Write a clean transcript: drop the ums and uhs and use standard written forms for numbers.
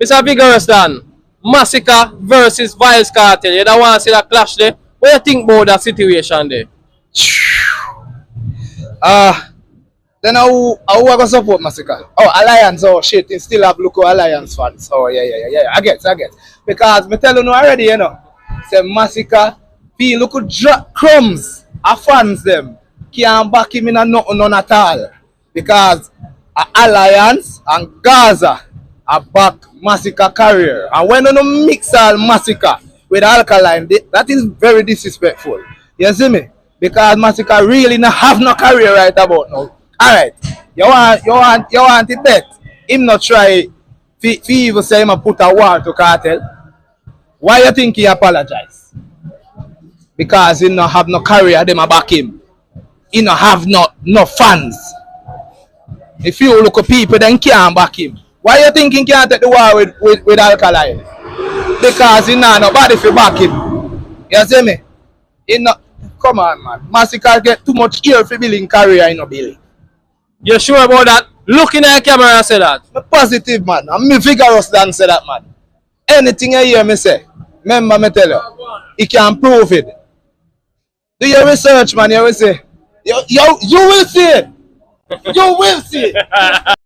Mr. Vigorous Dan, Masicka versus vybz Kartel. You don't want to see that clash there? What do you think about that situation there? Then who are gonna support Masicka? Oh, Alliance, oh shit, you still have local Alliance fans. Oh yeah. I get. Because me tell you already, say Masicka, feel look drop crumbs of fans them. Can't back him in a none at all. Because Alliance and Gaza are back Masicka career. And when you mix all Masicka with alkaline, that is very disrespectful. You see me? Because Masicka really not have no career right about now. Alright. You want to bet him not try if he even say him put a war to Kartel. Why you think he apologize? Because he not have no career, them a back him. He not have no fans. If you look at people, then can't back him. Why you think he can't take the war with alkaline? Because he not nobody for back him. You see me? He not. Come on, man. Masicka get too much ear for building career in no building. You sure about that? Looking at the camera and say that. I'm positive, man. I'm me vigorous than say that, man. Anything I hear me say, remember me tell you, he can prove it. Do your research, man. You will see. You will see it. You will see it.